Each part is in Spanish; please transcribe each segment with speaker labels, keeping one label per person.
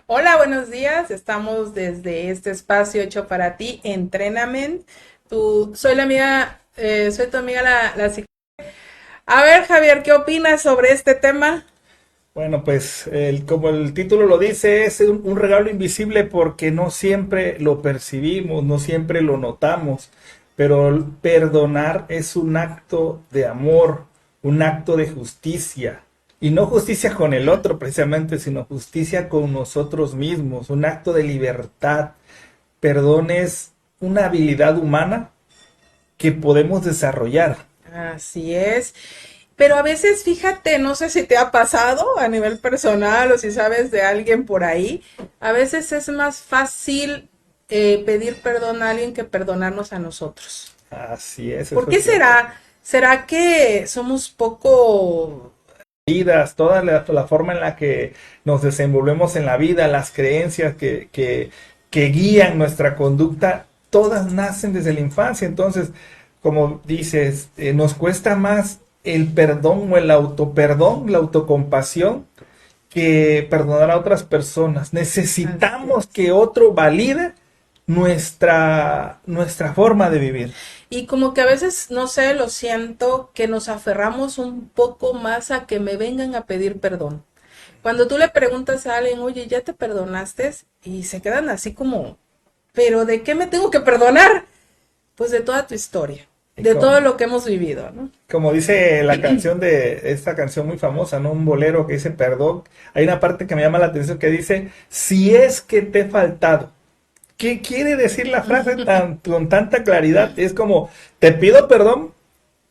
Speaker 1: Hola, buenos días. Estamos desde este espacio hecho para ti, Entrenament. Soy la amiga, soy tu amiga la psicóloga. A ver, Javier, ¿qué opinas sobre este tema?
Speaker 2: Bueno, pues como el título lo dice, es un regalo invisible porque no siempre lo percibimos, no siempre lo notamos, pero el perdonar es un acto de amor, un acto de justicia, y no justicia con el otro precisamente, sino justicia con nosotros mismos, un acto de libertad. Perdón es una habilidad humana que podemos desarrollar.
Speaker 1: Así es. Pero a veces, fíjate, no sé si te ha pasado a nivel personal o si sabes de alguien por ahí, a veces es más fácil pedir perdón a alguien que perdonarnos a nosotros.
Speaker 2: Así es,
Speaker 1: ¿Por
Speaker 2: eso es
Speaker 1: qué
Speaker 2: cierto.
Speaker 1: será? ¿Será que somos poco...
Speaker 2: Vidas, toda la forma en la que nos desenvolvemos en la vida, las creencias que guían nuestra conducta, todas nacen desde la infancia. Entonces, como dices, nos cuesta más el perdón o el autoperdón, la autocompasión, que perdonar a otras personas.
Speaker 1: Así
Speaker 2: Necesitamos
Speaker 1: es.
Speaker 2: que otro valide nuestra forma de vivir.
Speaker 1: Y como que a veces, no sé, lo siento, que nos aferramos un poco más a que me vengan a pedir perdón. Cuando tú le preguntas a alguien, oye, ¿ya te perdonaste? Y se quedan así como, ¿pero de qué me tengo que perdonar? Pues de toda tu historia,
Speaker 2: Y
Speaker 1: de todo
Speaker 2: con,
Speaker 1: lo que hemos vivido, ¿no?
Speaker 2: Como dice la canción de esta canción muy famosa, ¿no? Un bolero que dice perdón. Hay una parte que me llama la atención que dice, si es que te he faltado. ¿Qué quiere decir la frase con tanta claridad? Es como, te pido perdón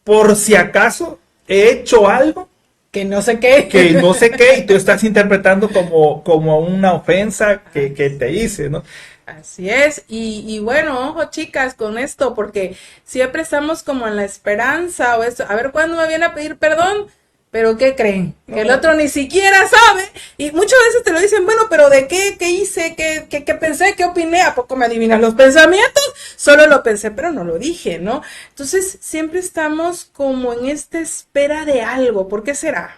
Speaker 2: por si acaso he hecho algo
Speaker 1: Que no sé qué.
Speaker 2: que no sé qué y tú estás interpretando como una ofensa que te hice, ¿no?
Speaker 1: Así es, y bueno, ojo chicas con esto, porque siempre estamos como en la esperanza o eso, a ver cuándo me viene a pedir perdón, pero ¿qué creen? Que el
Speaker 2: No,
Speaker 1: otro ni siquiera sabe, y muchas veces te lo dicen, bueno, pero ¿de qué? ¿Qué hice? ¿Qué pensé? ¿Qué opiné? ¿A poco me adivinas los pensamientos? Solo lo pensé, pero no lo dije, ¿no? Entonces siempre estamos como en esta espera de algo, ¿por qué será?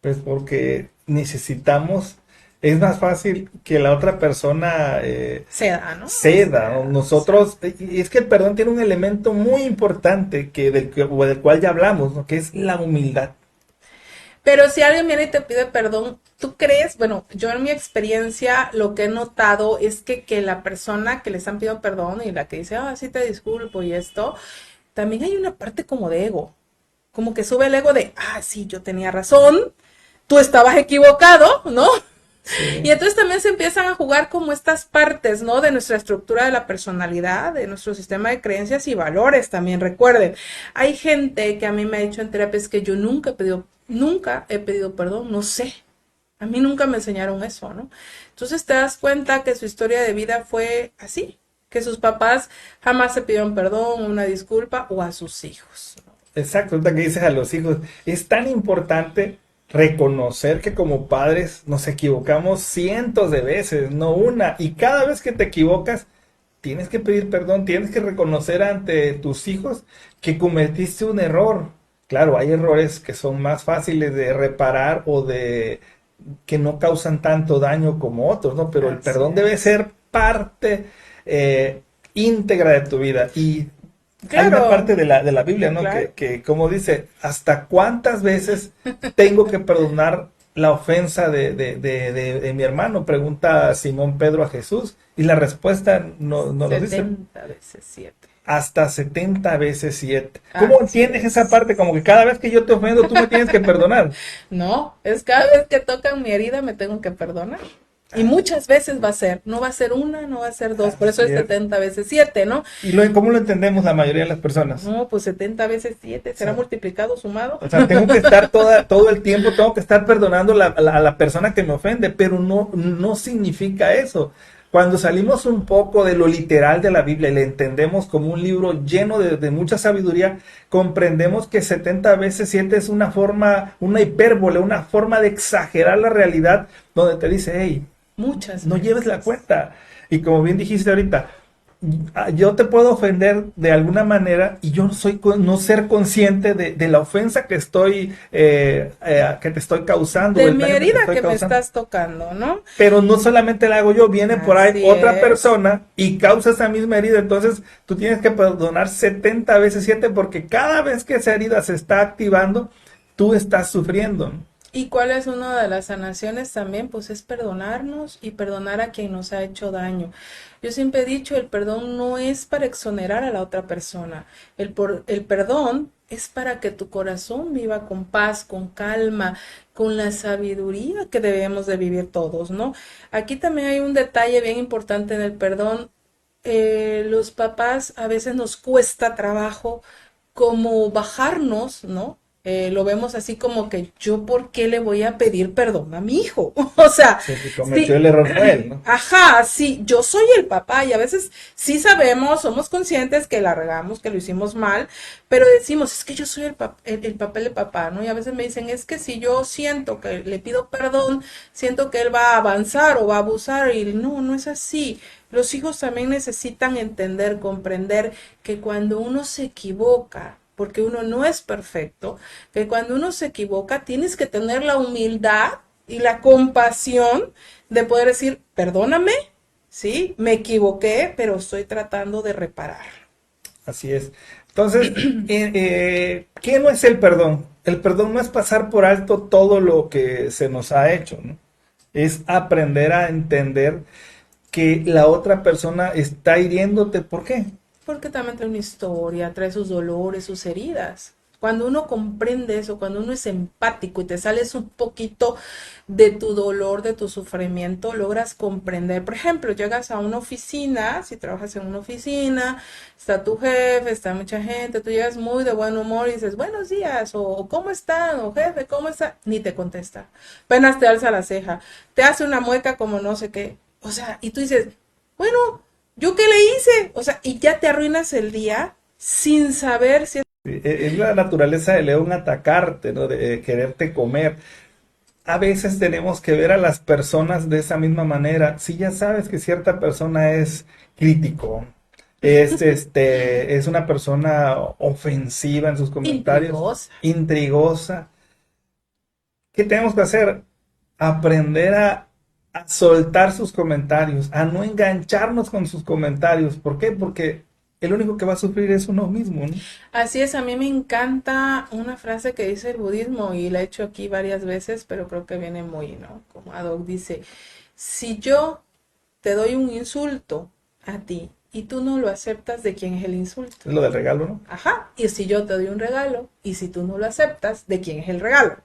Speaker 2: pues porque necesitamos, es más fácil que la otra persona
Speaker 1: Se da, ¿no? O
Speaker 2: ceda, ¿no?
Speaker 1: sea,
Speaker 2: Nosotros, y es que el perdón tiene un elemento muy importante o del cual ya hablamos, ¿no? Que es la humildad.
Speaker 1: pero si alguien viene y te pide perdón, ¿tú crees? Bueno, yo en mi experiencia lo que he notado es que la persona que le están pidiendo perdón y la que dice, ah, sí te disculpo y esto, también hay una parte como de ego, como que sube el ego de, ah, sí, yo tenía razón, tú estabas equivocado, ¿no? Y
Speaker 2: Sí,
Speaker 1: entonces también se empiezan a jugar como estas partes, ¿no? De nuestra estructura de la personalidad, de nuestro sistema de creencias y valores también. Recuerden, hay gente que a mí me ha dicho en terapia es que yo nunca he pedido perdón, no sé. A mí nunca me enseñaron eso, ¿no? Entonces te das cuenta que su historia de vida fue así, que sus papás jamás se pidieron perdón, una disculpa o a sus hijos.
Speaker 2: exacto, ahorita que dices a los hijos, es tan importante reconocer que como padres nos equivocamos cientos de veces, no una, y cada vez que te equivocas, tienes que pedir perdón, tienes que reconocer ante tus hijos que cometiste un error. Claro, hay errores que son más fáciles de reparar o de que no causan tanto daño como otros, ¿no? Pero el
Speaker 1: Así
Speaker 2: perdón debe
Speaker 1: es.
Speaker 2: ser parte íntegra de tu vida. Y hay una
Speaker 1: Claro,
Speaker 2: parte de la Biblia, ¿no?
Speaker 1: claro.
Speaker 2: Que como dice, ¿hasta cuántas veces tengo que perdonar la ofensa de mi hermano? Pregunta Simón Pedro a Jesús. Y la respuesta no lo dice.
Speaker 1: 70 veces 7.
Speaker 2: Hasta 70 veces 7. ¿Cómo
Speaker 1: Así
Speaker 2: entiendes esa
Speaker 1: es.
Speaker 2: parte? Como que cada vez que yo te ofendo, tú me tienes que perdonar.
Speaker 1: No, es cada vez que tocan mi herida me tengo que perdonar. Y muchas veces va a ser, no va a ser una, no va a ser dos, por eso
Speaker 2: Así
Speaker 1: es
Speaker 2: es.
Speaker 1: 70 veces 7, ¿no?
Speaker 2: ¿Y cómo lo entendemos la mayoría de las personas?
Speaker 1: No, pues 70 veces 7
Speaker 2: O
Speaker 1: será
Speaker 2: sea,
Speaker 1: multiplicado, sumado.
Speaker 2: tengo que estar todo el tiempo, tengo que estar perdonando a la persona que me ofende, pero no significa eso. Cuando salimos un poco de lo literal de la Biblia y le entendemos como un libro lleno de mucha sabiduría, comprendemos que 70 veces 7 es una forma, una hipérbole, una forma de exagerar la realidad donde te dice, hey,
Speaker 1: Muchas
Speaker 2: no lleves la
Speaker 1: veces.
Speaker 2: cuenta. Y como bien dijiste ahorita, yo te puedo ofender de alguna manera y yo no ser consciente de la ofensa que te estoy causando, o
Speaker 1: De
Speaker 2: el
Speaker 1: mi
Speaker 2: daño que te
Speaker 1: herida
Speaker 2: estoy
Speaker 1: que me
Speaker 2: causando.
Speaker 1: estás tocando, ¿no?
Speaker 2: Pero no solamente la hago yo, viene por ahí
Speaker 1: Así
Speaker 2: otra
Speaker 1: es.
Speaker 2: persona y causa esa misma herida. Entonces tú tienes que perdonar 70 veces 7 porque cada vez que esa herida se está activando, tú estás sufriendo, ¿no?
Speaker 1: ¿Y cuál es una de las sanaciones también? Pues es perdonarnos y perdonar a quien nos ha hecho daño. Yo siempre he dicho, el perdón no es para exonerar a la otra persona. El perdón es para que tu corazón viva con paz, con calma, con la sabiduría que debemos de vivir todos, ¿no? Aquí también hay un detalle bien importante en el perdón. Los papás a veces nos cuesta trabajo como bajarnos, ¿no? Lo vemos así como que yo por qué le voy a pedir perdón a mi hijo. O sea,
Speaker 2: Si el que cometió
Speaker 1: sí,
Speaker 2: el error fue él, ¿no?
Speaker 1: ajá, sí, yo soy el papá y a veces sí sabemos, somos conscientes que la regamos, que lo hicimos mal, pero decimos, es que yo soy el papel de papá, ¿no? Y a veces me dicen, es que si yo siento que le pido perdón, siento que él va a avanzar o va a abusar y no, no es así. Los hijos también necesitan entender, comprender que cuando uno se equivoca, porque uno no es perfecto, que cuando uno se equivoca tienes que tener la humildad y la compasión de poder decir, perdóname, sí, me equivoqué, pero estoy tratando de reparar.
Speaker 2: Así es. Entonces, ¿qué no es el perdón? El perdón no es pasar por alto todo lo que se nos ha hecho, ¿no? Es aprender a entender que la otra persona está hiriéndote. ¿Por qué?
Speaker 1: Porque también trae una historia, trae sus dolores, sus heridas. Cuando uno comprende eso, cuando uno es empático y te sales un poquito de tu dolor, de tu sufrimiento, logras comprender. Por ejemplo, llegas a una oficina, si trabajas en una oficina, está tu jefe, está mucha gente, tú llegas muy de buen humor y dices, buenos días, o ¿cómo están? O jefe, ¿cómo está? Ni te contesta. Apenas te alza la ceja, te hace una mueca como no sé qué. O sea, y tú dices, bueno, ¿yo qué le hice? O sea, y ya te arruinas el día sin saber si...
Speaker 2: Sí, es la naturaleza del león atacarte, ¿no? De quererte comer. A veces tenemos que ver a las personas de esa misma manera. Si ya sabes que cierta persona es crítico, es una persona ofensiva en sus comentarios,
Speaker 1: Intrigosa.
Speaker 2: intrigosa, ¿qué tenemos que hacer? Aprender a soltar sus comentarios, a no engancharnos con sus comentarios. ¿Por qué? Porque el único que va a sufrir es uno mismo, ¿no?
Speaker 1: Así es, a mí me encanta una frase que dice el budismo y la he hecho aquí varias veces, pero creo que viene muy, ¿no? Como ad hoc dice, si yo te doy un insulto a ti y tú no lo aceptas, ¿de quién es el insulto?
Speaker 2: Es lo del regalo, ¿no?
Speaker 1: Ajá, y si yo te doy un regalo y si tú no lo aceptas, ¿de quién es el regalo?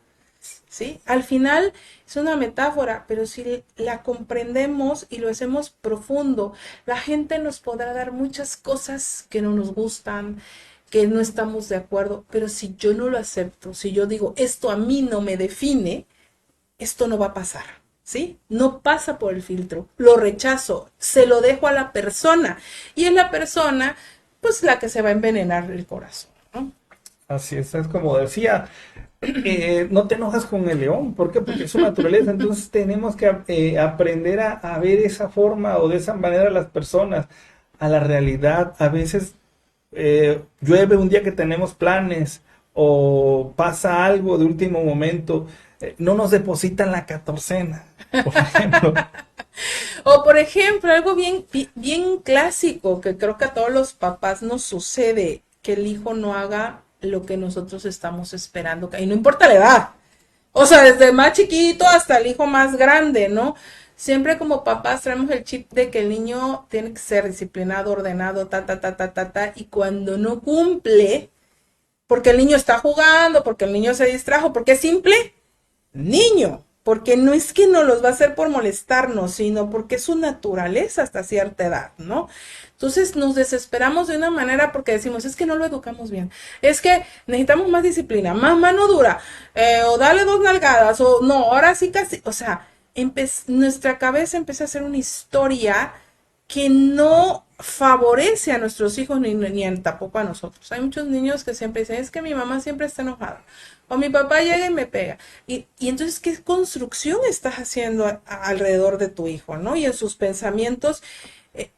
Speaker 1: ¿Sí? Al final es una metáfora, pero si la comprendemos y lo hacemos profundo, la gente nos podrá dar muchas cosas que no nos gustan, que no estamos de acuerdo, pero si yo no lo acepto, si yo digo, esto a mí no me define, esto no va a pasar, ¿sí? No pasa por el filtro, lo rechazo, se lo dejo a la persona y es la persona, pues la que se va a envenenar el corazón, ¿no?
Speaker 2: Así es como decía, no te enojas con el león. ¿Por qué? Porque es su naturaleza. Entonces tenemos que aprender a ver esa forma o de esa manera a las personas, a la realidad. A veces llueve un día que tenemos planes o pasa algo de último momento, no nos depositan la catorcena, por ejemplo.
Speaker 1: O por ejemplo, algo bien clásico que creo que a todos los papás nos sucede, que el hijo no haga lo que nosotros estamos esperando, y no importa la edad, o sea, desde el más chiquito hasta el hijo más grande, ¿no? Siempre como papás traemos el chip de que el niño tiene que ser disciplinado, ordenado, y cuando no cumple, porque el niño está jugando, porque el niño se distrajo, porque es simple, niño, porque no es que no los va a hacer por molestarnos, sino porque es su naturaleza hasta cierta edad, ¿no? Entonces nos desesperamos de una manera porque decimos, es que no lo educamos bien, es que necesitamos más disciplina, más mano dura, o dale dos nalgadas, o no, ahora sí casi, o sea, nuestra cabeza empieza a hacer una historia que no favorece a nuestros hijos ni tampoco a nosotros. Hay muchos niños que siempre dicen, es que mi mamá siempre está enojada, o mi papá llega y me pega. Y entonces, ¿qué construcción estás haciendo alrededor de tu hijo, no? Y en sus pensamientos,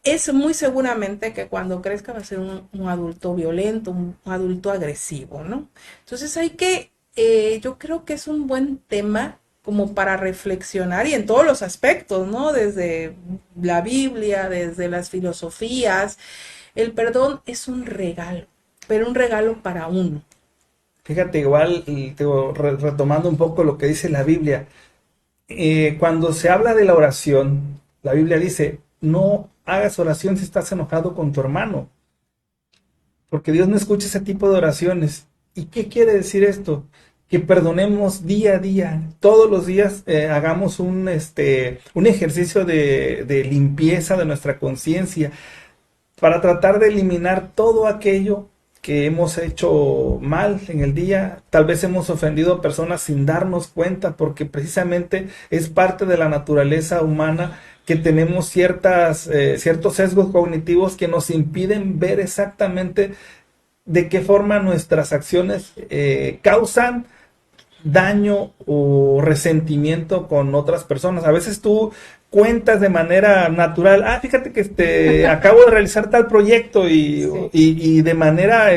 Speaker 1: Es muy seguramente que cuando crezca va a ser un adulto violento, un adulto agresivo, ¿no? Entonces yo creo que es un buen tema como para reflexionar y en todos los aspectos, ¿no? Desde la Biblia, desde las filosofías. El perdón es un regalo, pero un regalo para uno.
Speaker 2: Fíjate, igual, retomando un poco lo que dice la Biblia, cuando se habla de la oración, la Biblia dice, no hagas oración si estás enojado con tu hermano, porque Dios no escucha ese tipo de oraciones. ¿Y qué quiere decir esto? Que perdonemos día a día, todos los días hagamos un ejercicio de limpieza de nuestra conciencia para tratar de eliminar todo aquello que hemos hecho mal en el día. Tal vez hemos ofendido a personas sin darnos cuenta, porque precisamente es parte de la naturaleza humana que tenemos ciertos sesgos cognitivos que nos impiden ver exactamente de qué forma nuestras acciones causan daño o resentimiento con otras personas. A veces tú cuentas de manera natural, fíjate que acabo de realizar tal proyecto
Speaker 1: Sí.
Speaker 2: y de manera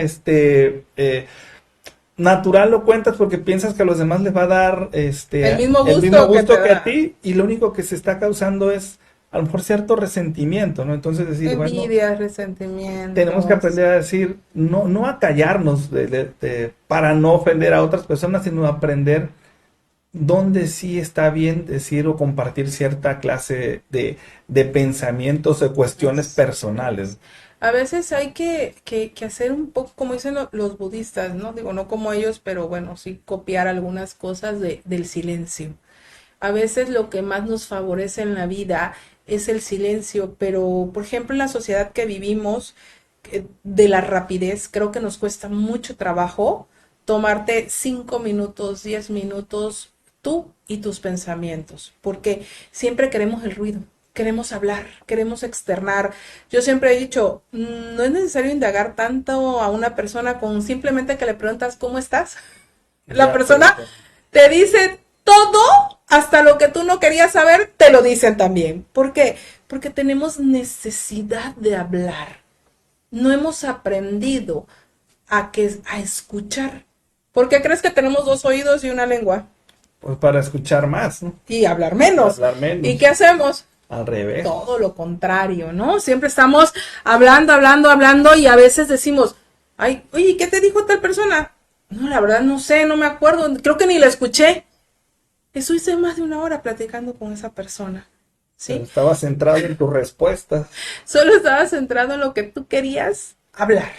Speaker 2: natural lo cuentas porque piensas que a los demás les va a dar
Speaker 1: El mismo
Speaker 2: el mismo
Speaker 1: gusto que te
Speaker 2: gusto que a
Speaker 1: da.
Speaker 2: ti, y lo único que se está causando es a lo mejor cierto resentimiento, ¿no? Entonces decir, bueno,
Speaker 1: Envidias,
Speaker 2: tenemos que
Speaker 1: resentimientos.
Speaker 2: aprender a decir, no, no a callarnos para no ofender a otras personas, sino a aprender dónde sí está bien decir o compartir cierta clase de pensamientos o cuestiones
Speaker 1: Así
Speaker 2: personales.
Speaker 1: es. A veces hay que hacer un poco como dicen los budistas, ¿no? Digo, no como ellos, pero bueno, sí copiar algunas cosas del silencio. A veces lo que más nos favorece en la vida es el silencio, pero por ejemplo en la sociedad que vivimos, de la rapidez, creo que nos cuesta mucho trabajo tomarte 5 minutos, 10 minutos, tú y tus pensamientos, porque siempre queremos el ruido, queremos hablar, queremos externar. Yo siempre he dicho, no es necesario indagar tanto a una persona con simplemente que le preguntas cómo estás. La
Speaker 2: Ya te
Speaker 1: persona
Speaker 2: dije.
Speaker 1: te dice todo, hasta lo que tú no querías saber, te lo dicen también. ¿Por qué? Porque tenemos necesidad de hablar. No hemos aprendido a escuchar. ¿Por qué crees que tenemos dos oídos y una lengua?
Speaker 2: Pues para escuchar más, ¿no?
Speaker 1: Y hablar
Speaker 2: Y
Speaker 1: menos.
Speaker 2: hablar
Speaker 1: ¿Y qué
Speaker 2: menos.
Speaker 1: hacemos?
Speaker 2: Al revés.
Speaker 1: Todo lo contrario, ¿no? Siempre estamos hablando, hablando, hablando y a veces decimos, ay, oye, ¿qué te dijo tal persona? No, la verdad no sé, no me acuerdo, creo que ni la escuché. Eso hice más de una hora platicando con esa persona,
Speaker 2: Pero
Speaker 1: ¿sí?
Speaker 2: estaba centrado en tus respuestas.
Speaker 1: Solo estaba centrado en lo que tú querías hablar.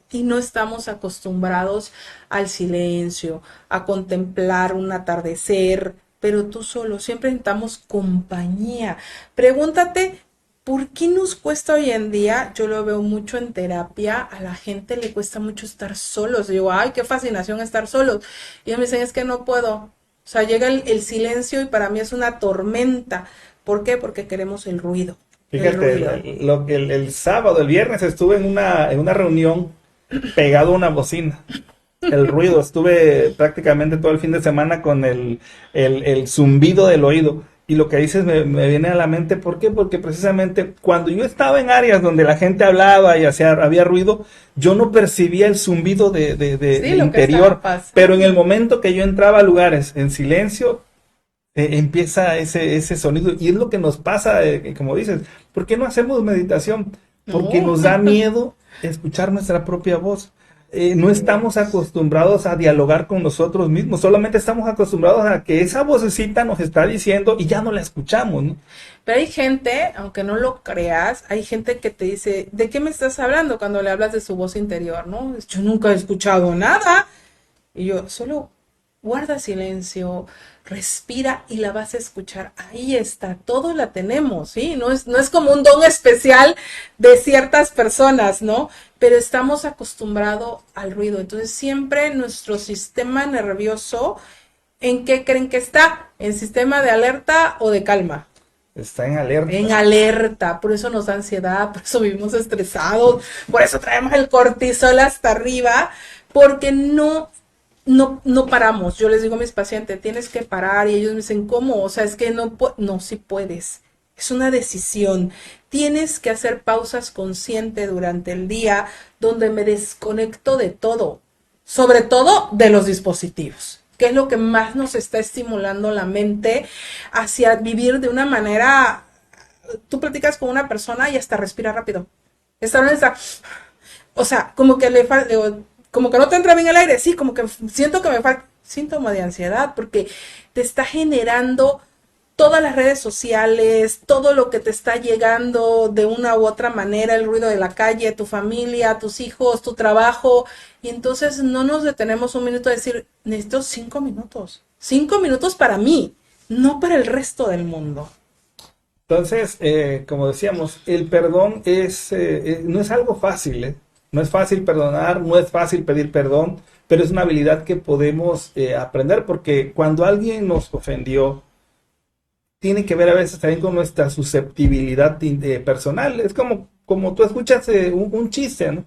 Speaker 1: Y no estamos acostumbrados al silencio, a contemplar un atardecer, pero tú solo, siempre necesitamos compañía. Pregúntate, ¿por qué nos cuesta hoy en día? Yo lo veo mucho en terapia, a la gente le cuesta mucho estar solos. Digo, ay, qué fascinación estar solos. Y ellos me dicen, es que no puedo. O sea, llega el silencio y para mí es una tormenta. ¿Por qué? Porque queremos el ruido. El
Speaker 2: Fíjate,
Speaker 1: ruido.
Speaker 2: el sábado, el viernes estuve en una reunión pegado a una bocina. El ruido, estuve prácticamente todo el fin de semana con el zumbido del oído. Y lo que dices me viene a la mente, ¿por qué? Porque precisamente cuando yo estaba en áreas donde la gente hablaba y había ruido, yo no percibía el zumbido
Speaker 1: Sí,
Speaker 2: de
Speaker 1: lo que estaba
Speaker 2: interior, pero en el
Speaker 1: pasando.
Speaker 2: momento que yo entraba a lugares en silencio, empieza ese sonido. Y es lo que nos pasa, como dices, ¿por qué no hacemos meditación? Porque
Speaker 1: No,
Speaker 2: nos da miedo escuchar nuestra propia voz. No
Speaker 1: así
Speaker 2: estamos
Speaker 1: es.
Speaker 2: acostumbrados a dialogar con nosotros mismos, solamente estamos acostumbrados a que esa vocecita nos está diciendo y ya no la escuchamos, ¿no?
Speaker 1: Pero hay gente, aunque no lo creas, hay gente que te dice, ¿de qué me estás hablando cuando le hablas de su voz interior, no? Yo nunca he escuchado nada. Y yo, solo guarda silencio, respira y la vas a escuchar. Ahí está, todo la tenemos, ¿sí? No es como un don especial de ciertas personas, ¿no? Pero estamos acostumbrados al ruido. Entonces siempre nuestro sistema nervioso, ¿en qué creen que está? ¿En sistema de alerta o de calma?
Speaker 2: Está en
Speaker 1: En
Speaker 2: alerta.
Speaker 1: alerta, por eso nos da ansiedad, por eso vivimos estresados, por eso traemos el cortisol hasta arriba, porque no paramos. Yo les digo a mis pacientes, tienes que parar y ellos me dicen, ¿cómo? O sea, es que no, no, sí puedes. Es una decisión. Tienes que hacer pausas conscientes durante el día donde me desconecto de todo, sobre todo de los dispositivos, que es lo que más nos está estimulando la mente hacia vivir de una manera. Tú platicas con una persona y hasta respira rápido. Está, o sea, como que le falta, como que no te entra bien el aire, sí, como que siento que me falta síntoma de ansiedad, porque te está generando todas las redes sociales, todo lo que te está llegando de una u otra manera, el ruido de la calle, tu familia, tus hijos, tu trabajo, y entonces no nos detenemos un minuto a decir, necesito 5 minutos para mí, no para el resto del mundo.
Speaker 2: Entonces, como decíamos, el perdón no es algo fácil, ¿eh? No es fácil perdonar, no es fácil pedir perdón, pero es una habilidad que podemos aprender porque cuando alguien nos ofendió, tiene que ver a veces también con nuestra susceptibilidad personal. Es como tú escuchas un chiste, ¿no?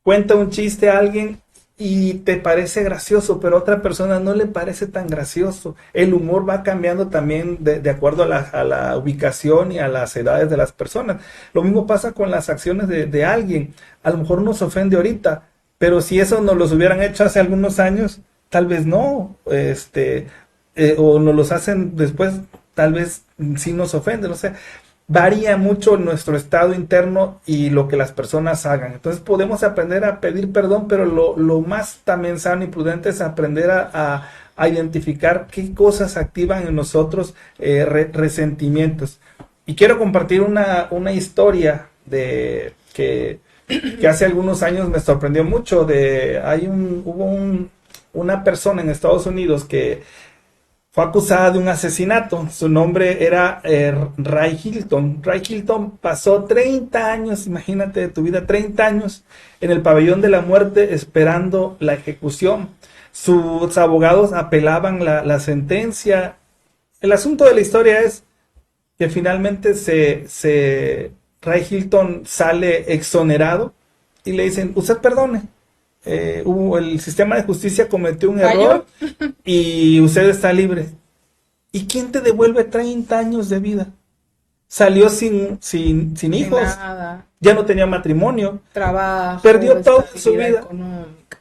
Speaker 2: Cuenta un chiste a alguien y te parece gracioso, pero a otra persona no le parece tan gracioso. El humor va cambiando también de acuerdo a la ubicación y a las edades de las personas. Lo mismo pasa con las acciones de alguien. A lo mejor nos ofende ahorita, pero si eso nos los hubieran hecho hace algunos años, tal vez no. O nos los hacen después, tal vez sí nos ofenden. O sea, varía mucho nuestro estado interno y lo que las personas hagan. Entonces podemos aprender a pedir perdón, pero lo más también sano y prudente es aprender a identificar qué cosas activan en nosotros resentimientos. Y quiero compartir una historia que hace algunos años me sorprendió mucho. Una persona en Estados Unidos que fue acusada de un asesinato. Su nombre era Ray Hilton. Ray Hilton pasó 30 años, imagínate de tu vida, 30 años en el pabellón de la muerte esperando la ejecución. Sus abogados apelaban la sentencia. El asunto de la historia es que finalmente Ray Hilton sale exonerado y le dicen, usted perdone. El sistema de justicia cometió un error y usted está libre. ¿Y quién te devuelve 30 años de vida? Salió sin hijos,
Speaker 1: Nada.
Speaker 2: ya no tenía matrimonio,
Speaker 1: Trabajo,
Speaker 2: perdió toda su vida.
Speaker 1: Económica.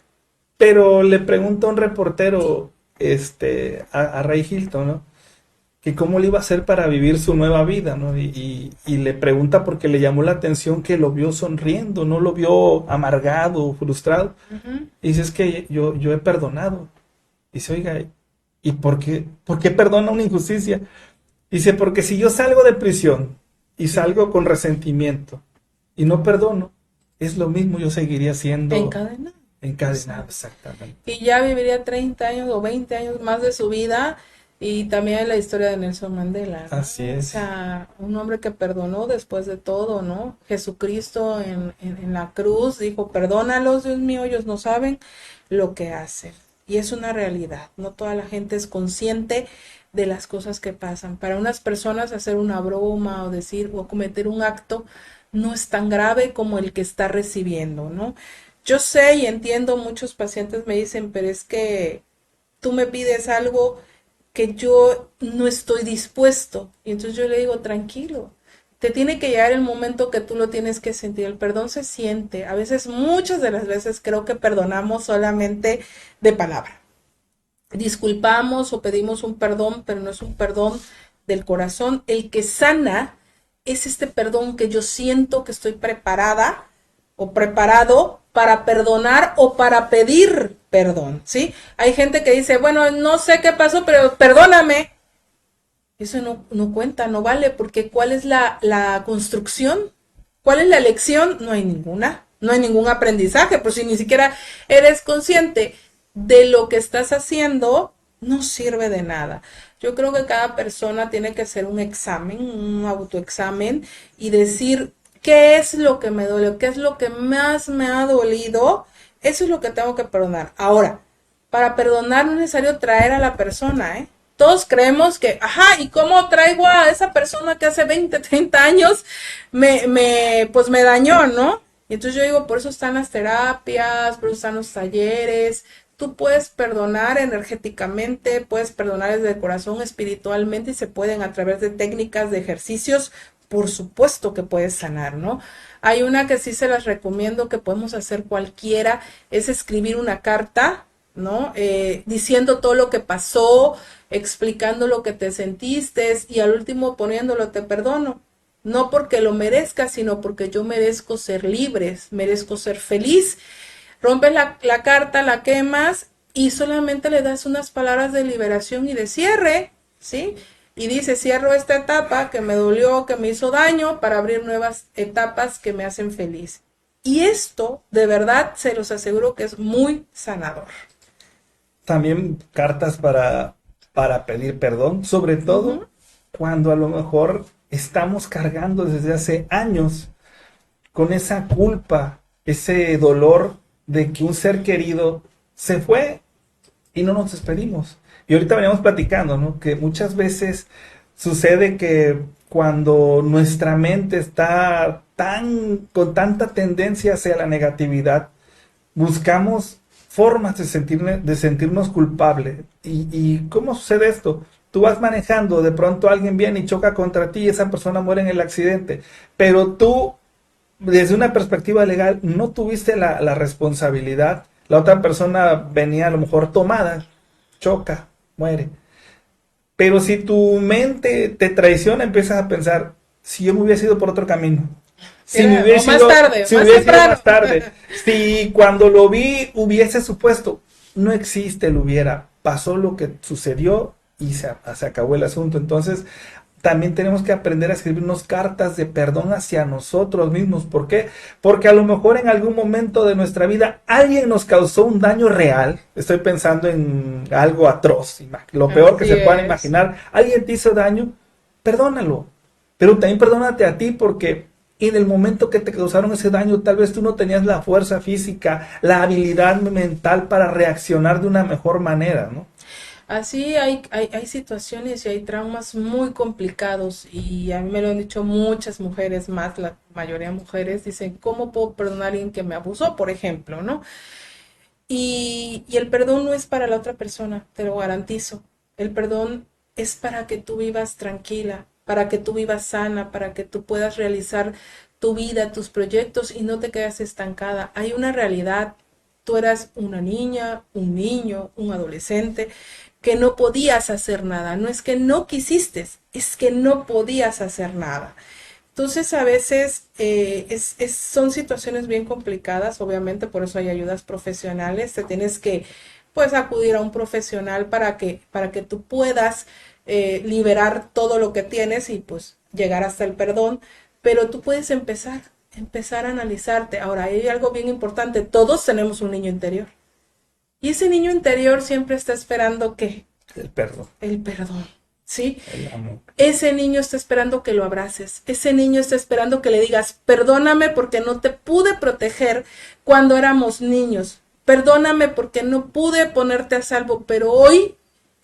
Speaker 2: Pero le pregunta a un reportero a Ray Hilton, ¿no? Que cómo le iba a hacer para vivir su nueva vida, ¿no? Y le pregunta porque le llamó la atención que lo vio sonriendo, no lo vio amargado, frustrado. Y dice, es que yo he perdonado. Dice, oiga, ¿y por qué perdona una injusticia? Dice, porque si yo salgo de prisión y salgo con resentimiento y no perdono, es lo mismo, yo seguiría siendo encadenado, exactamente.
Speaker 1: Y ya viviría 30 años o 20 años más de su vida. Y también la historia de Nelson Mandela, ¿no?
Speaker 2: Así es.
Speaker 1: O sea, un hombre que perdonó después de todo, ¿no? Jesucristo en la cruz dijo, perdónalos, Dios mío, ellos no saben lo que hacen. Y es una realidad, no toda la gente es consciente de las cosas que pasan. Para unas personas hacer una broma o decir o cometer un acto no es tan grave como el que está recibiendo, ¿no? Yo sé y entiendo, muchos pacientes me dicen, pero es que tú me pides algo que yo no estoy dispuesto. Y entonces yo le digo, tranquilo, te tiene que llegar el momento que tú lo tienes que sentir. El perdón se siente. A veces, muchas de las veces creo que perdonamos solamente de palabra. Disculpamos o pedimos un perdón, pero no es un perdón del corazón. El que sana es este perdón que yo siento que estoy preparada o preparado para perdonar o para pedir perdón, ¿sí? Hay gente que dice, bueno, no sé qué pasó, pero perdóname. Eso no cuenta, no vale, porque ¿cuál es la construcción? ¿Cuál es la lección? No hay ninguna, no hay ningún aprendizaje, pues si ni siquiera eres consciente de lo que estás haciendo, no sirve de nada. Yo creo que cada persona tiene que hacer un examen, un autoexamen y decir, ¿qué es lo que me duele? ¿Qué es lo que más me ha dolido? Eso es lo que tengo que perdonar. Ahora, para perdonar no es necesario traer a la persona, ¿eh? Todos creemos que, ajá, ¿y cómo traigo a esa persona que hace 20, 30 años pues me dañó, ¿no? Y entonces yo digo, por eso están las terapias, por eso están los talleres, Tú puedes perdonar energéticamente, puedes perdonar desde el corazón, espiritualmente, y se pueden a través de técnicas, de ejercicios, por supuesto que puedes sanar, ¿no? Hay una que sí se las recomiendo, que podemos hacer cualquiera, es escribir una carta, ¿no? Diciendo todo lo que pasó, explicando lo que te sentiste y al último poniéndolo te perdono. No porque lo merezca, sino porque yo merezco ser libre, merezco ser feliz. Rompes la carta, la quemas y solamente le das unas palabras de liberación y de cierre, ¿sí? Y dice, cierro esta etapa que me dolió, que me hizo daño, para abrir nuevas etapas que me hacen feliz. Y esto, de verdad, se los aseguro que es muy sanador.
Speaker 2: También cartas para pedir perdón, sobre todo cuando a lo mejor estamos cargando desde hace años con esa culpa, ese dolor de que un ser querido se fue y no nos despedimos. Y ahorita veníamos platicando, ¿no? Que muchas veces sucede que cuando nuestra mente está con tanta tendencia hacia la negatividad, buscamos formas de sentirnos culpables. ¿Y cómo sucede esto? Tú vas manejando, de pronto alguien viene y choca contra ti y esa persona muere en el accidente, pero tú, desde una perspectiva legal, no tuviste la responsabilidad. La otra persona venía a lo mejor tomada, choca, muere. Pero si tu mente te traiciona, empiezas a pensar, si yo me hubiera ido por otro camino, si me hubiese
Speaker 1: más
Speaker 2: ido,
Speaker 1: tarde,
Speaker 2: si
Speaker 1: más
Speaker 2: hubiese ido
Speaker 1: temprano.
Speaker 2: más tarde, si cuando lo vi hubiese supuesto, no existe el hubiera, pasó lo que sucedió y se acabó el asunto. Entonces, también tenemos que aprender a escribirnos cartas de perdón hacia nosotros mismos. ¿Por qué? Porque a lo mejor en algún momento de nuestra vida alguien nos causó un daño real. Estoy pensando en algo atroz, lo peor que se puedan imaginar. Alguien te hizo daño, perdónalo. Pero también perdónate a ti, porque en el momento que te causaron ese daño, tal vez tú no tenías la fuerza física, la habilidad mental para reaccionar de una mejor manera, ¿no?
Speaker 1: Así hay situaciones y hay traumas muy complicados y a mí me lo han dicho muchas mujeres, más la mayoría de mujeres, dicen, ¿cómo puedo perdonar a alguien que me abusó, por ejemplo, ¿no? Y el perdón no es para la otra persona, te lo garantizo. El perdón es para que tú vivas tranquila, para que tú vivas sana, para que tú puedas realizar tu vida, tus proyectos y no te quedes estancada. Hay una realidad. Tú eras una niña, un niño, un adolescente que no podías hacer nada. No es que no quisiste, es que no podías hacer nada. Entonces a veces son situaciones bien complicadas, obviamente por eso hay ayudas profesionales, te tienes que pues acudir a un profesional para que tú puedas liberar todo lo que tienes y pues llegar hasta el perdón, pero tú puedes empezar a analizarte. Ahora, hay algo bien importante, todos tenemos un niño interior y ese niño interior siempre está esperando ¿qué?
Speaker 2: El perdón.
Speaker 1: El perdón. ¿Sí?
Speaker 2: El amor.
Speaker 1: Ese niño está esperando que lo abraces, ese niño está esperando que le digas, perdóname porque no te pude proteger cuando éramos niños, perdóname porque no pude ponerte a salvo, pero hoy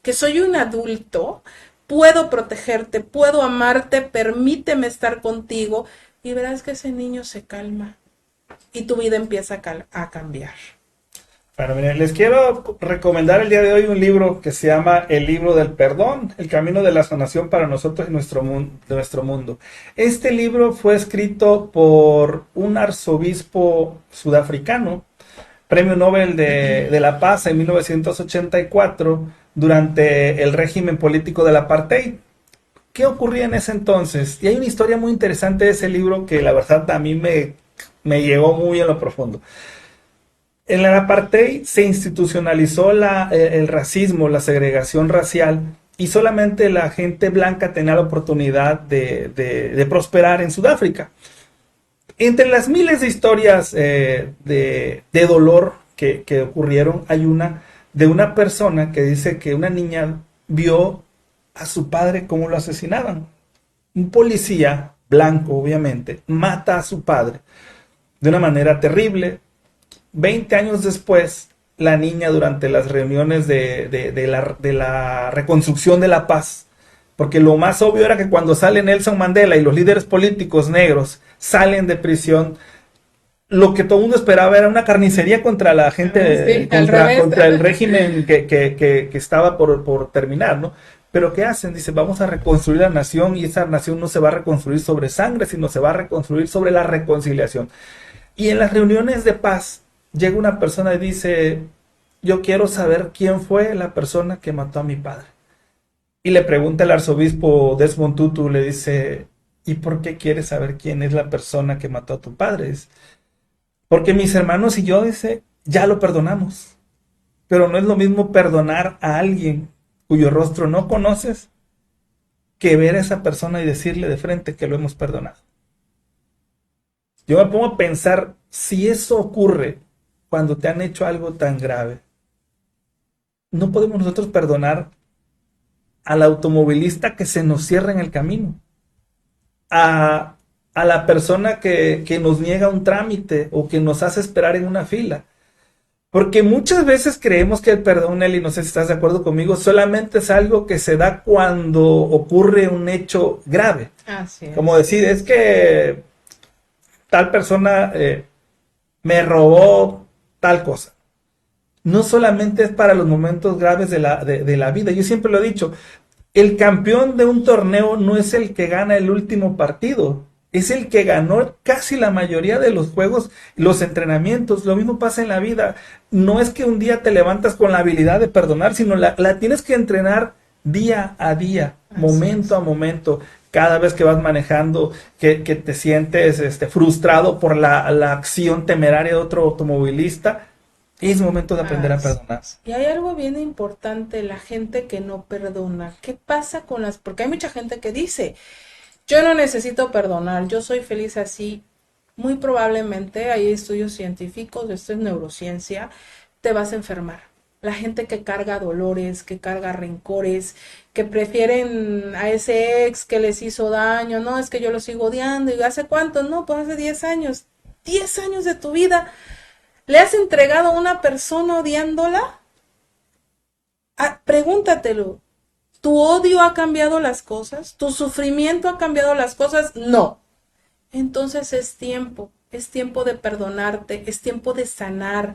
Speaker 1: que soy un adulto, puedo protegerte, puedo amarte, permíteme estar contigo y verás que ese niño se calma y tu vida empieza a cambiar.
Speaker 2: Bueno, miren, les quiero recomendar el día de hoy un libro que se llama El libro del perdón, el camino de la sanación para nosotros y nuestro mundo. Este libro fue escrito por un arzobispo sudafricano, premio Nobel de la Paz en 1984, durante el régimen político del apartheid. ¿Qué ocurría en ese entonces? Y hay una historia muy interesante de ese libro que la verdad a mí me llegó muy en lo profundo. En el apartheid se institucionalizó el racismo, la segregación racial, y solamente la gente blanca tenía la oportunidad de prosperar en Sudáfrica. Entre las miles de historias de dolor que ocurrieron, hay una de una persona que dice que una niña vio a su padre cómo lo asesinaban. Un policía blanco, obviamente, mata a su padre de una manera terrible. 20 años después, la niña, durante las reuniones de la reconstrucción de la paz, porque lo más obvio era que cuando sale Nelson Mandela y los líderes políticos negros salen de prisión, lo que todo el mundo esperaba era una carnicería contra la gente,
Speaker 1: Sí, al revés.
Speaker 2: contra el régimen que estaba por terminar, ¿no? Pero ¿qué hacen? Dice, vamos a reconstruir la nación y esa nación no se va a reconstruir sobre sangre, sino se va a reconstruir sobre la reconciliación. Y en las reuniones de paz llega una persona y dice, yo quiero saber quién fue la persona que mató a mi padre. Y le pregunta el arzobispo Desmond Tutu, le dice, ¿y por qué quieres saber quién es la persona que mató a tu padre? Dice, porque mis hermanos y yo, dice, ya lo perdonamos. Pero no es lo mismo perdonar a alguien cuyo rostro no conoces que ver a esa persona y decirle de frente que lo hemos perdonado. Yo me pongo a pensar, si eso ocurre cuando te han hecho algo tan grave, no podemos nosotros perdonar al automovilista que se nos cierra en el camino, a la persona que nos niega un trámite o que nos hace esperar en una fila. Porque muchas veces creemos que el perdón, Eli, no sé si estás de acuerdo conmigo, solamente es algo que se da cuando ocurre un hecho grave.
Speaker 1: Así es.
Speaker 2: Como decir, es que tal persona me robó tal cosa. No solamente es para los momentos graves de la vida. Yo siempre lo he dicho, el campeón de un torneo no es el que gana el último partido, es el que ganó casi la mayoría de los juegos, los entrenamientos. Lo mismo pasa en la vida. No es que un día te levantas con la habilidad de perdonar, sino la tienes que entrenar día a día, momento a momento. Cada vez que vas manejando, que te sientes frustrado por la acción temeraria de otro automovilista, es momento de aprender a perdonar.
Speaker 1: Y hay algo bien importante, la gente que no perdona. ¿Qué pasa con las...? Porque hay mucha gente que dice, yo no necesito perdonar, yo soy feliz así. Muy probablemente, hay estudios científicos, esto es neurociencia, te vas a enfermar. La gente que carga dolores, que carga rencores, que prefieren a ese ex que les hizo daño, no, es que yo lo sigo odiando, ¿y hace cuánto? No, pues hace 10 años. 10 años de tu vida. ¿Le has entregado a una persona odiándola? Pregúntatelo. ¿Tu odio ha cambiado las cosas? ¿Tu sufrimiento ha cambiado las cosas? No. Entonces es tiempo de perdonarte, es tiempo de sanar.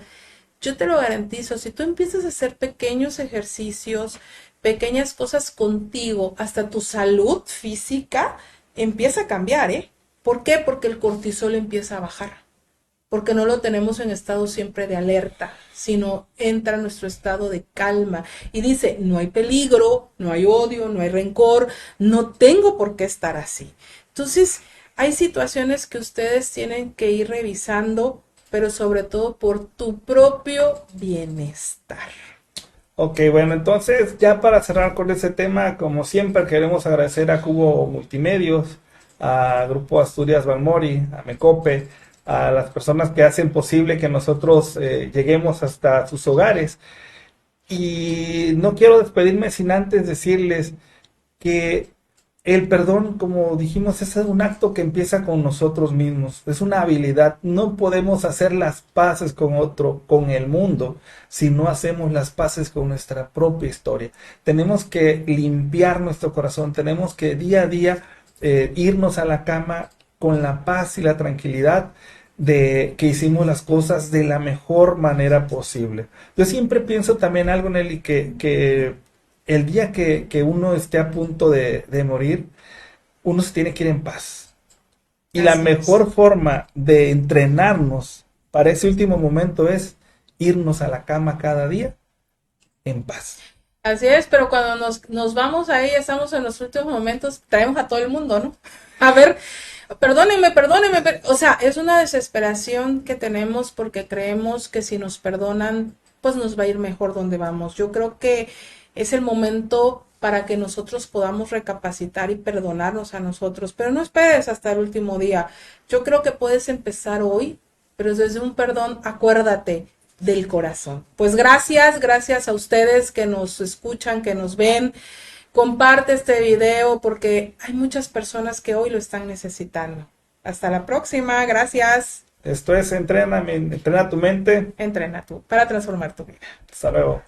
Speaker 1: Yo te lo garantizo, si tú empiezas a hacer pequeños ejercicios, pequeñas cosas contigo, hasta tu salud física empieza a cambiar, ¿eh? ¿Por qué? Porque el cortisol empieza a bajar. Porque no lo tenemos en estado siempre de alerta, sino entra en nuestro estado de calma y dice, no hay peligro, no hay odio, no hay rencor, no tengo por qué estar así. Entonces, hay situaciones que ustedes tienen que ir revisando, pero sobre todo por tu propio bienestar.
Speaker 2: Ok, bueno, entonces ya para cerrar con ese tema, como siempre queremos agradecer a Cubo Multimedios, a Grupo Asturias Balmori, a Mecope, a las personas que hacen posible que nosotros lleguemos hasta sus hogares. Y no quiero despedirme sin antes decirles que el perdón, como dijimos, es un acto que empieza con nosotros mismos, es una habilidad. No podemos hacer las paces con otro, con el mundo, si no hacemos las paces con nuestra propia historia. Tenemos que limpiar nuestro corazón, tenemos que día a día irnos a la cama con la paz y la tranquilidad de que hicimos las cosas de la mejor manera posible. Yo siempre pienso también algo, Nelly, que el día que uno esté a punto de morir, uno se tiene que ir en paz. Y la mejor forma de entrenarnos para ese último momento es irnos a la cama cada día en paz.
Speaker 1: Así es, pero cuando nos vamos ahí, estamos en los últimos momentos, traemos a todo el mundo, ¿no? A ver, perdónenme, o sea, es una desesperación que tenemos porque creemos que si nos perdonan, pues nos va a ir mejor donde vamos. Yo creo que es el momento para que nosotros podamos recapacitar y perdonarnos a nosotros, pero no esperes hasta el último día. Yo creo que puedes empezar hoy, pero desde un perdón, acuérdate del corazón. Pues gracias a ustedes que nos escuchan, que nos ven. Comparte este video porque hay muchas personas que hoy lo están necesitando. Hasta la próxima, gracias.
Speaker 2: Esto es Entrena tu mente.
Speaker 1: Entrena tú para transformar tu vida.
Speaker 2: Hasta luego.